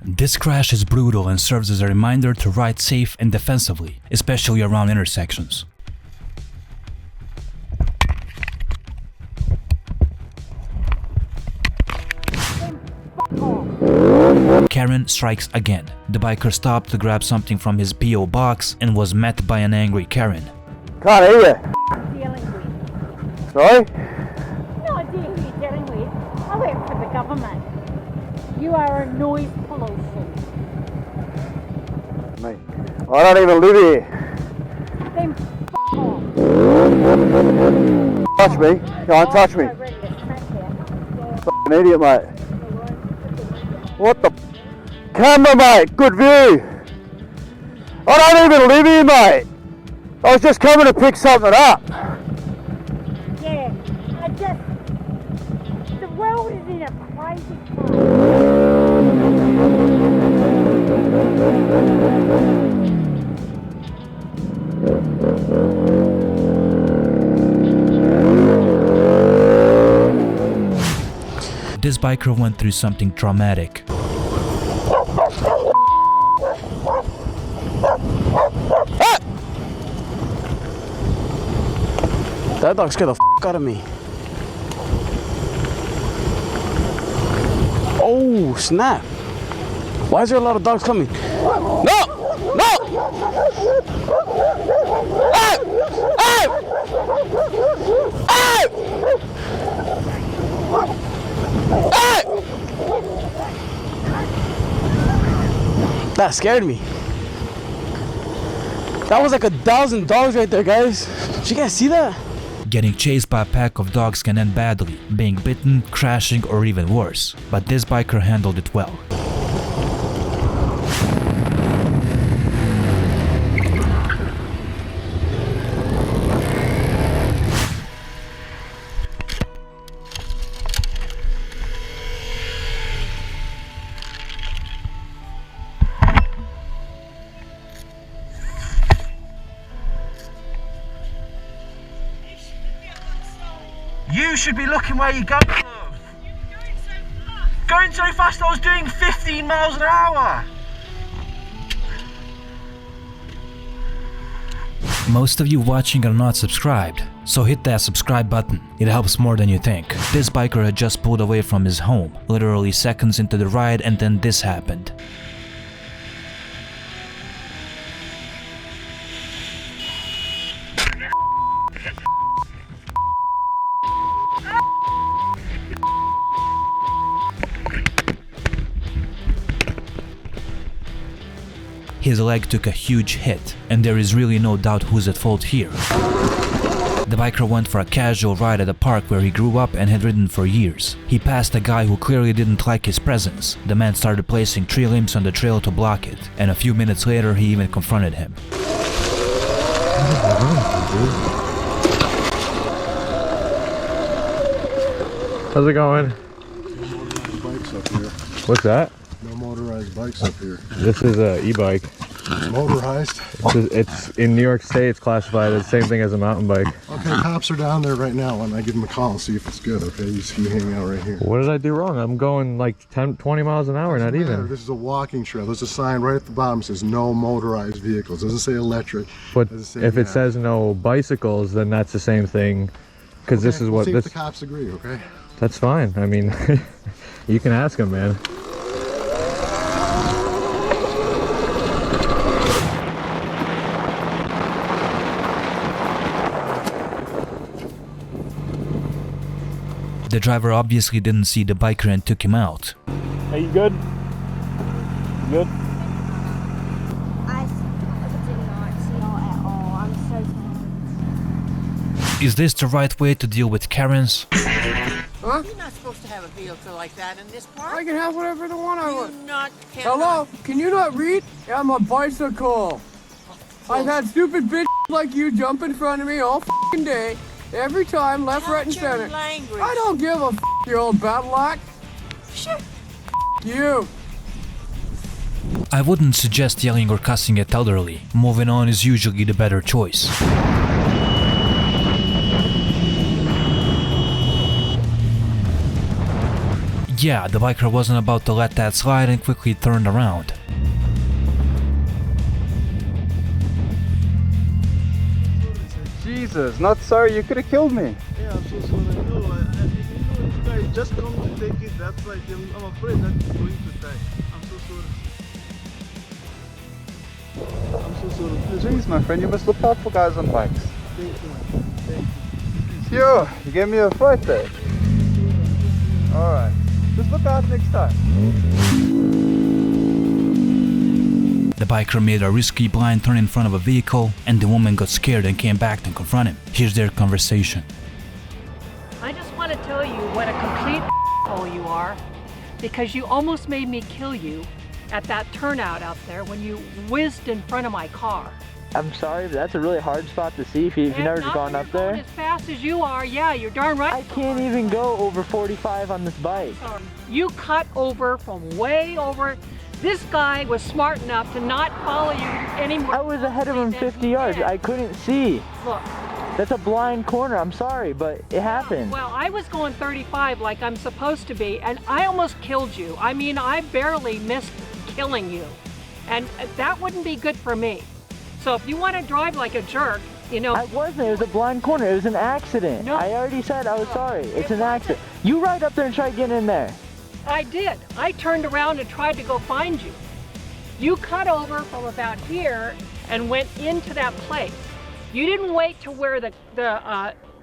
This crash is brutal and serves as a reminder to ride safe and defensively, especially around intersections. Karen strikes again. The biker stopped to grab something from his P.O. box and was met by an angry Karen. Can't hear you. Dealing with. Sorry? No idea who you're dealing with. I work for the government. You are a noise pollution. Mate, I don't even live here. Then off. Touch me. Can't touch me. F***ing idiot, mate. What the camera, mate? Good view. I don't even live here, mate. I was just coming to pick something up. Yeah, the world is in a crazy place. This biker went through something traumatic. That dog scared the f*** out of me. Oh, snap. Why is there a lot of dogs coming? No! No! Hey! Hey! Hey! Hey! That scared me. That was like 1,000 dogs right there, guys. Did you guys see that? Getting chased by a pack of dogs can end badly, being bitten, crashing, or even worse. But this biker handled it well. You should be looking where you're going, love. You were going so fast. Going so fast, I was doing 15 miles an hour. Most of you watching are not subscribed, so hit that subscribe button. It helps more than you think. This biker had just pulled away from his home, literally seconds into the ride, and then this happened. His leg took a huge hit, and there is really no doubt who's at fault here. The biker went for a casual ride at a park where he grew up and had ridden for years. He passed a guy who clearly didn't like his presence. The man started placing tree limbs on the trail to block it, and a few minutes later he even confronted him. How's it going? No motorized bikes up here. What's that? No motorized bikes up here. This is a e-bike. It's motorized. It's in New York State. It's classified as the same thing as a mountain bike. Okay, cops are down there right now, and I give them a call and see if it's good. Okay, you see me hanging out right here. What did I do wrong? I'm going like 10, 20 miles an hour, not even. This is a walking trail. There's a sign right at the bottom that says no motorized vehicles. It doesn't say electric. But Doesn't say if it gas. says no bicycles, then that's the same thing. Because Okay, this is we'll what see this. if the cops agree. Okay. That's fine. I mean, you can ask them, man. The driver obviously didn't see the biker and took him out. Are you good? Good? I did not see you at all. I'm so sorry. Is this the right way to deal with Karens? Huh? You're not supposed to have a vehicle like that in this park. I can have whatever the one I want. You not Hello? Can you not read? Yeah, I'm a bicycle. I've had stupid bitches like you jump in front of me all f***ing day. Every time, left, right, and center. Language. I don't give a f***, you old battle axe. Shit. You. I wouldn't suggest yelling or cussing at elderly. Moving on is usually the better choice. Yeah, the biker wasn't about to let that slide and quickly turned around. Jesus, not sorry, you could have killed me. Yeah, I'm so sorry. No, you guys just come to take it. That's like, I'm afraid that you're going to die. I'm so sorry. I'm so sorry. Please. Jeez, my friend, you must look out for guys on bikes. Thank you, man. Thank you. Yo, you gave me a fright there. Alright, just look out next time. The biker made a risky blind turn in front of a vehicle, and the woman got scared and came back to confront him. Here's their conversation. I just want to tell you what a complete hole you are, because you almost made me kill you at that turnout out there when you whizzed in front of my car. I'm sorry, but that's a really hard spot to see if you've never gone up there. As fast as you are, yeah, you're darn right. I can't even go over 45 on this bike. You cut over from way over. This guy was smart enough to not follow you anymore. I was ahead of him 50 yards. I couldn't see. Look. That's a blind corner. I'm sorry, but it happened. Well, I was going 35 like I'm supposed to be, and I almost killed you. I mean, I barely missed killing you. And that wouldn't be good for me. So if you want to drive like a jerk, you know. I wasn't. It was a blind corner. It was an accident. No. I already said I was sorry. It's an accident. You ride up there and try getting in there. I did. I turned around and tried to go find you. You cut over from about here and went into that place. You didn't wait to where the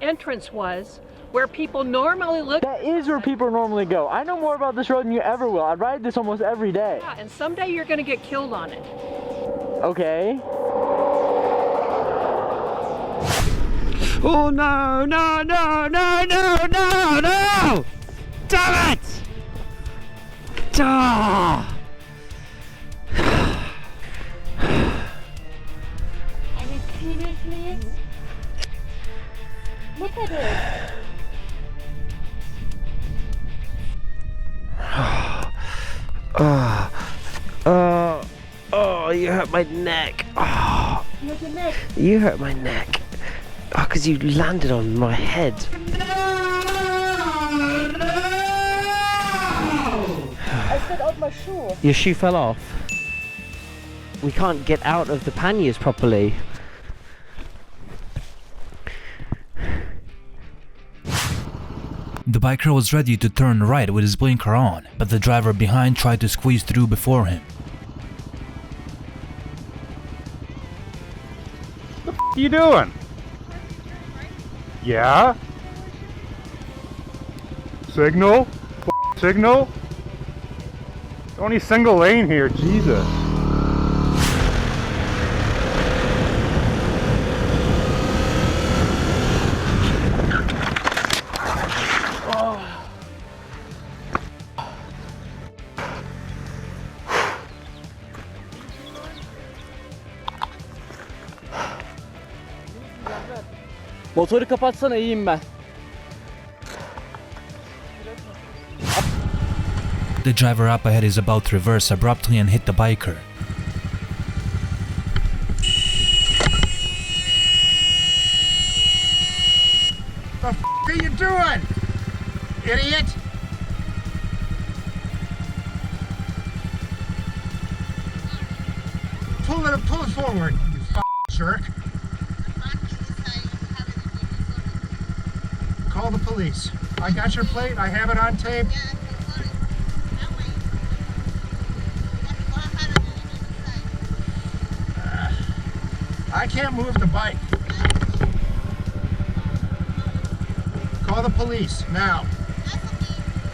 entrance was, where people normally look. That is where people normally go. I know more about this road than you ever will. I ride this almost every day. Yeah, and someday you're going to get killed on it. Okay. Oh no, no, no, no, no, no, no! Damn it! Ah! Are you seriously? Look at it. Oh, you hurt my neck. Oh, Look at neck. you hurt my neck. Oh, because you landed on my head. I set out my shoe. Your shoe fell off. We can't get out of the panniers properly. The biker was ready to turn right with his blinker on, but the driver behind tried to squeeze through before him. What the f are you doing? Yeah? Signal? Signal? Only single lane here, Jesus. Motoru kapatsana, iyiyim ben. The driver up ahead is about to reverse abruptly and hit the biker. The f are you doing, idiot? Pull it forward, you jerk. Call the police. I got your plate. I have it on tape. I can't move the bike. Call the police now.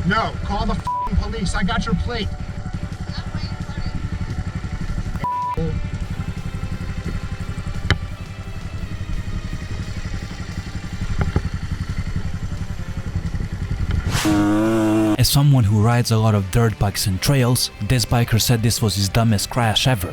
No, call the f***ing police. I got your plate. As someone who rides a lot of dirt bikes and trails, this biker said this was his dumbest crash ever.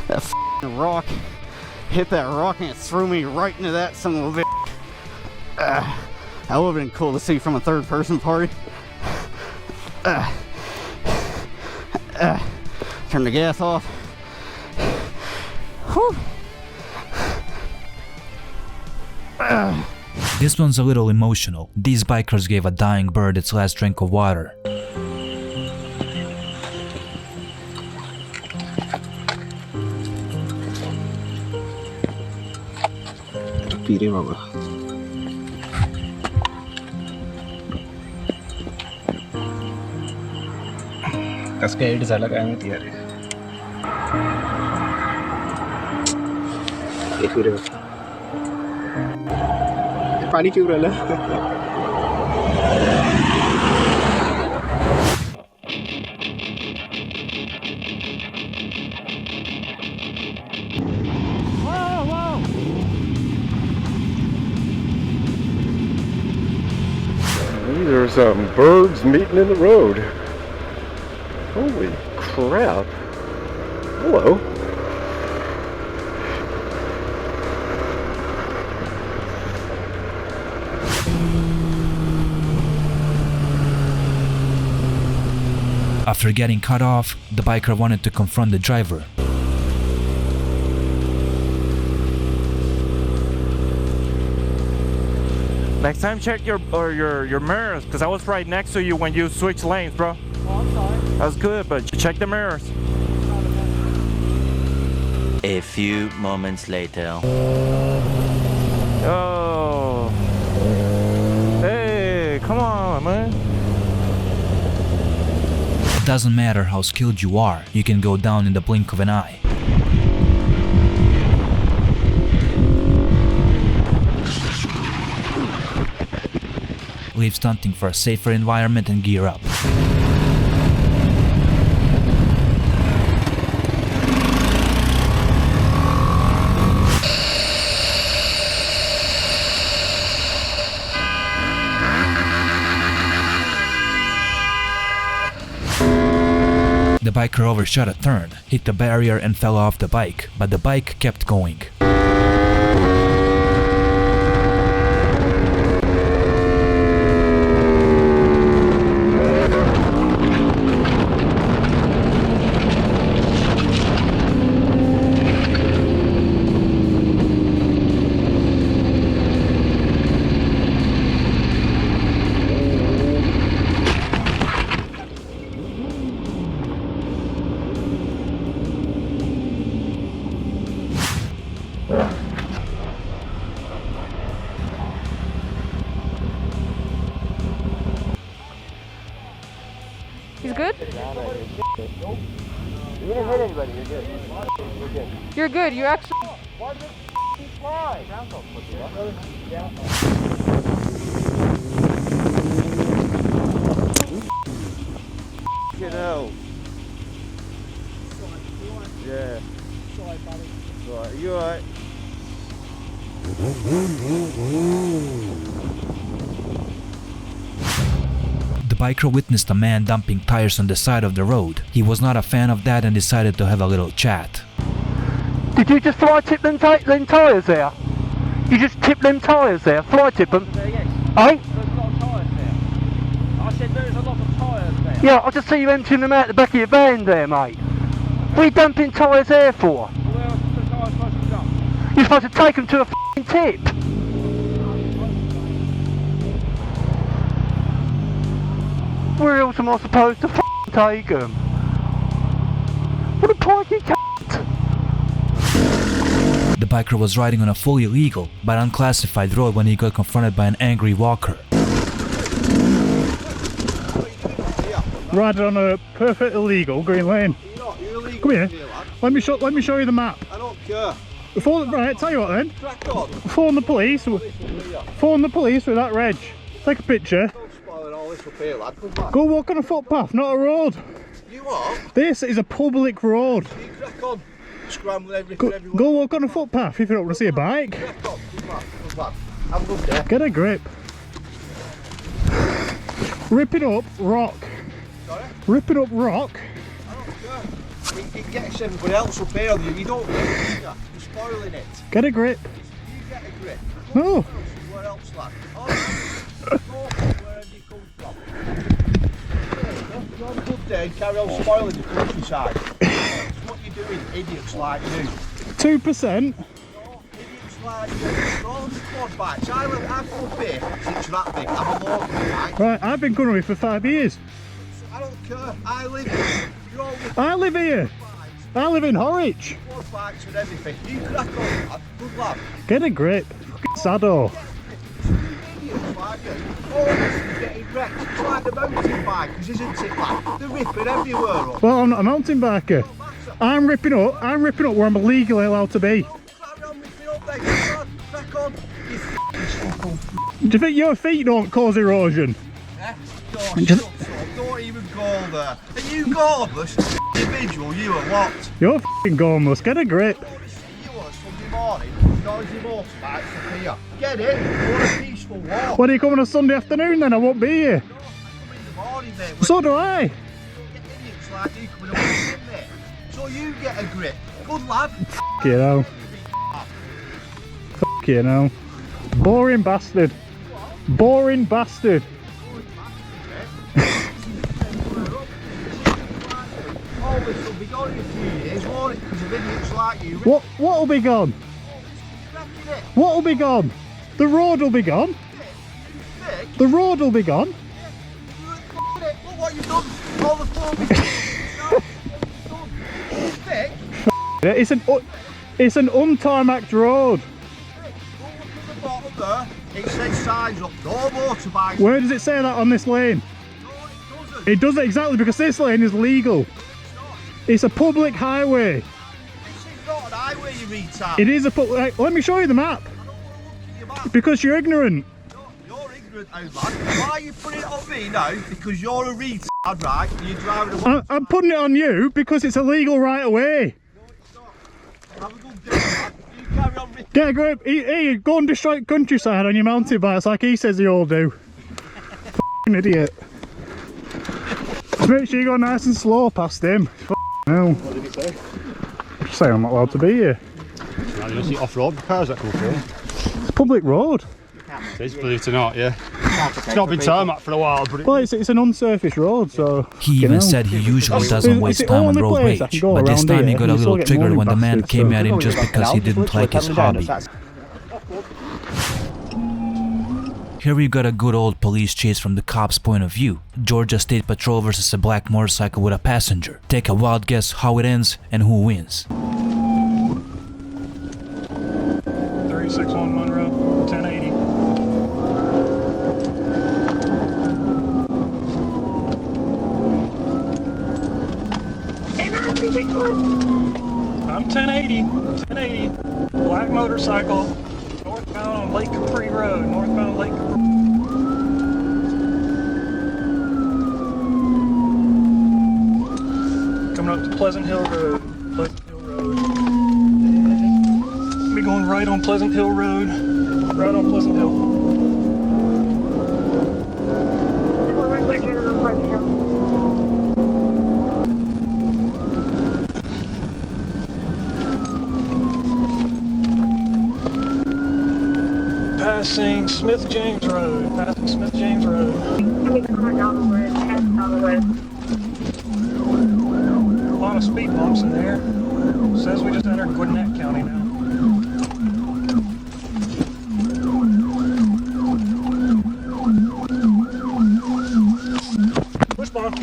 That f***ing rock hit that rock and it threw me right into that son of a bitch. That would have been cool to see from a third person party. Turn the gas off. Whew. This one's a little emotional. These bikers gave a dying bird its last drink of water. पीरे बाबा कसके add झाला काय माहिती यार हे फिरे पाणी क्यों राहिलं There's birds meeting in the road. Holy crap. Hello. After getting cut off, the biker wanted to confront the driver. Next time check your mirrors, because I was right next to you when you switched lanes, bro. Oh, I'm sorry. That's good, but check the mirrors. A few moments later. Oh. Hey, come on, man. It doesn't matter how skilled you are, you can go down in the blink of an eye. Leave stunting for a safer environment and gear up. The biker overshot a turn, hit the barrier and fell off the bike, but the bike kept going. He's good? You didn't hit anybody, you're good. You're good. You're good, you actually... Why did it fly? Get out. Yeah. Sorry, you alright? The biker witnessed a man dumping tires on the side of the road. He was not a fan of that and decided to have a little chat. Did you just fly tip them tyres there? You just tip them tyres there? Fly tip them? Yes. Eh? There's a lot of tyres there. I said there's a lot of tyres there. Yeah, I just see you emptying them out the back of your van there, mate. What are you dumping tyres there for? Where else is the tyre supposed to dump? You're supposed to take them to a f***ing tip. Where else am I supposed to f***ing take them? What a pikey c***. The biker was riding on a fully legal but unclassified road when he got confronted by an angry walker. Riding on a perfect illegal green lane. Come here. Let me show you the map. I don't care. Right, tell you what then. Crack on. Phone the police with that reg. Take a picture. spoiling all this up here, lad. Good lad. Go walk on a footpath, not a road. You what? This is a public road. You crack on. Scrambling everything everywhere. Go walk on a footpath if you don't want to see a bike. Crack on. Good lad. Good lad. Have a good day. Get a grip. Rip it up, rock. Sorry? Rip it up, rock. I don't care. It gets everybody else up here. You don't get it, do you? You're spoiling it. Get a grip. You get a grip. No. Where else, lad? Oh, wherever you come from. You have a good day and carry on spoiling the countryside. That's what you're doing, idiots like you. 2%. Like you, all the quad bikes. I've come up here since you're that big. I'm a local, right? Right, I've been coming here for 5 years. I don't care. I live here. You're all with I live here. I live in Horwich. quad bikes and everything. You crack on, lad. Good lad. Get a grip. Fucking sado. Idiots like you. All this is getting wrecked. It's like the mountain bikers, isn't it, lad? They're ripping everywhere up. Well, I'm not a mountain biker. I'm ripping up where I'm legally allowed to be. Crack on. Do you think your feet don't cause erosion? Eh? Don't even go there. Are you gormless? Individual, you are what? You're fucking gormless. Get a grip. You on a Sunday morning, noisy motorbikes up here. Get it? You want a peaceful walk. When are you coming on Sunday afternoon then? I won't be here. I come in the morning, mate. So do I. You get idiots like you coming up with me, mate. So you get a grip. Good lad. Fuck you know. Fuck you know. Boring bastard. Boring bastard. All this will be gone in a few years, won't it? Because of idiots like you. What'll be gone? What'll be gone? The road will be gone. The road will be gone. Look what you've done. All the It's an untarmacked road. There, it says signs up, no motorbikes. Where does it say that on this lane? No, it doesn't. It doesn't exactly because this lane is legal. It's a public highway. This is not an highway, you retard. It is a public. Let me show you the map. Because you're ignorant. No, you're ignorant, oh lad. Why are you putting it on me now? Because you're a retard, right? And you're driving a... I'm putting it on you because it's illegal right away. No, it's not. Have a good day, lad. You carry on ripping. Get a grip. Hey, go and destroy the countryside on your mountain bikes like he says they all do. F***ing idiot. Just make sure you go nice and slow past him. No. What did he say? Just say I'm not allowed to be here. No, you don't see off-road cars that go through. It's a public road. It is, believe it or not, yeah. It's not been tarmac for a while, but well, it's an unsurfaced road, so... He even said he usually doesn't waste time on road rage, but this time he got a little triggered when the man came at him just because he didn't like his hobby. Here we got a good old police chase from the cop's point of view. Georgia State Patrol versus a black motorcycle with a passenger. Take a wild guess how it ends and who wins. 361 Monroe, 1080. I'm 1080, black motorcycle, northbound on Lake Capri Road, northbound Lake Capri. Coming up to Pleasant Hill Road, Be going right on Pleasant Hill Road, right on Pleasant Hill. Passing Smith James Road. A lot of speed bumps in there. Says we just entered Gwinnett County now. Push bomb.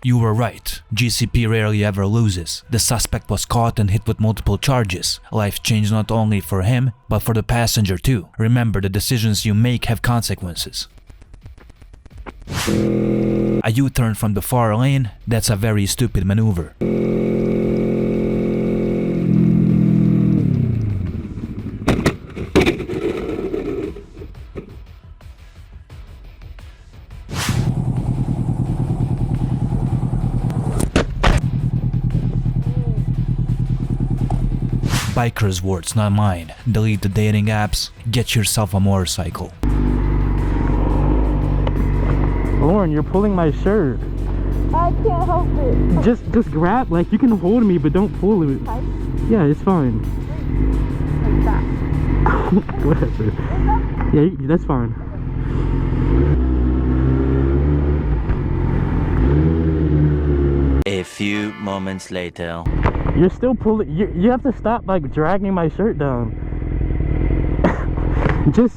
You were right. GCP rarely ever loses. The suspect was caught and hit with multiple charges. Life changed not only for him, but for the passenger too. Remember, the decisions you make have consequences. A U-turn from the far lane? That's a very stupid maneuver. BikerZ words, not mine. Delete the dating apps. Get yourself a motorcycle. Lauren, you're pulling my shirt. I can't help it. Just grab, like you can hold me, but don't pull it. Tight? Yeah, it's fine. Like that. Whatever. Yeah, that's fine. A few moments later. You're still pulling. You have to stop like dragging my shirt down. Just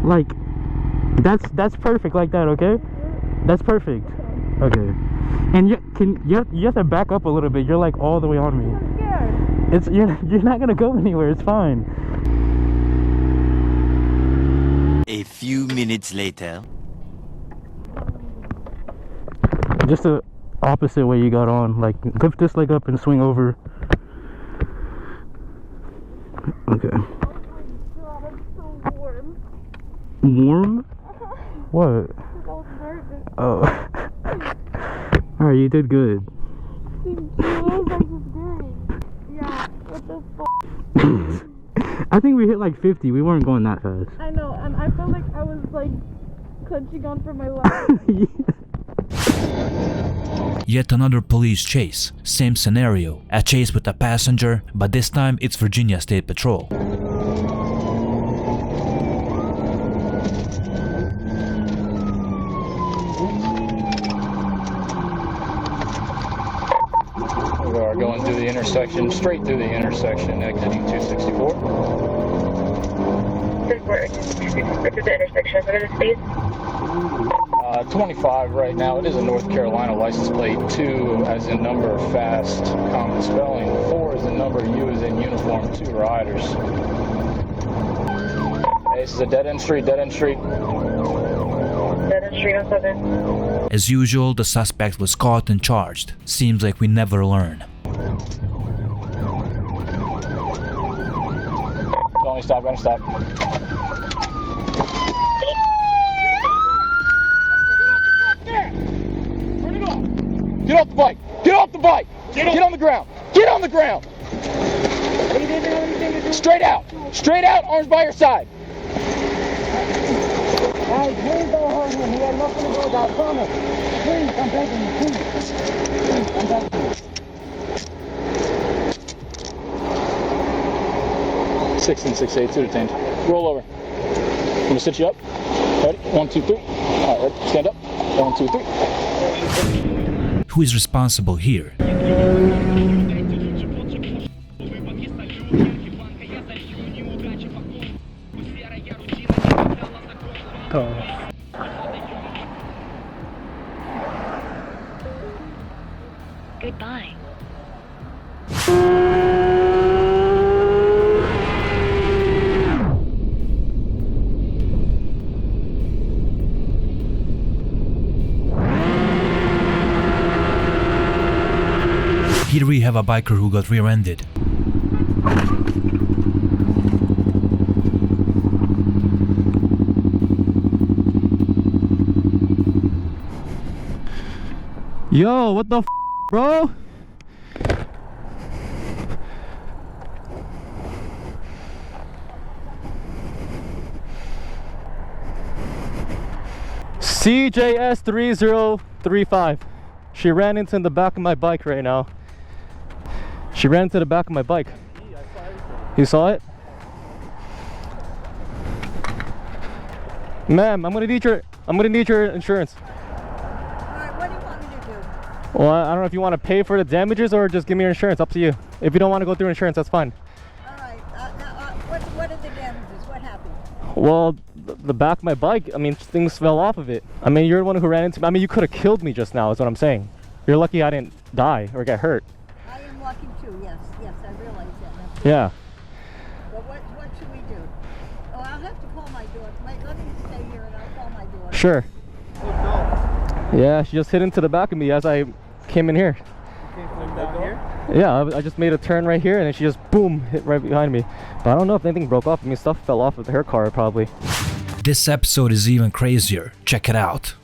like that's perfect like that, okay? That's perfect. Okay. And you have to back up a little bit. You're like all the way on me. I'm scared. It's you're not gonna go anywhere. It's fine. A few minutes later. Just the opposite way you got on. Like lift this leg up and swing over. Okay. Oh my god, it's so warm. Warm? What? I was nervous. Oh. Alright, you did good. Thank you. I was like, good. Yeah, what the fuck? I think we hit like 50. We weren't going that fast. I know, and I felt like I was like clenching on for my life. Yet another police chase. Same scenario. A chase with a passenger, but this time it's Virginia State Patrol. We are going through the intersection, straight through the intersection, exiting 264. This is the intersection. What is the speed? 25 right now. It is a North Carolina license plate. 2 as in number, fast, common spelling. 4 as in number, U as in uniform. 2 riders. Hey, this is a dead end street. Dead end street. Dead end street on 7. As usual, the suspect was caught and charged. Seems like we never learn. Only stop. Gonna stop. Get off the bike! Get off the bike! Get on the ground! Get on the ground! Straight out! Straight out, arms by your side! Guys, please go home. We are not going to go that corner. Please, I'm begging you, please. I'm begging you. 6 and 6-8, 2 detained. Roll over. I'm gonna sit you up. Ready? 1, 2, 3. Alright, ready? Stand up. 1, 2, 3. Who is responsible here? Goodbye. Here we have a biker who got rear-ended. Yo, what the f, bro? CJS 3035. She ran into the back of my bike right now. She ran into the back of my bike. You saw it? Ma'am, I'm gonna need your insurance. Alright, what do you want me to do? Well, I don't know if you want to pay for the damages or just give me your insurance. Up to you. If you don't want to go through insurance, that's fine. Alright, what are the damages? What happened? Well, the back of my bike, I mean, things fell off of it. I mean, you're the one who ran into me. I mean, you could have killed me just now, is what I'm saying. You're lucky I didn't die or get hurt. I am lucky too, yes, I realize that. Yeah. But what should we do? Oh, I'll have to call my daughter. Let me stay here and I'll call my daughter. Sure. Yeah, she just hit into the back of me as I came in here. Okay, from down here? Yeah, I just made a turn right here and then she just boom hit right behind me. But I don't know if anything broke off. I mean, stuff fell off of her car probably. This episode is even crazier. Check it out.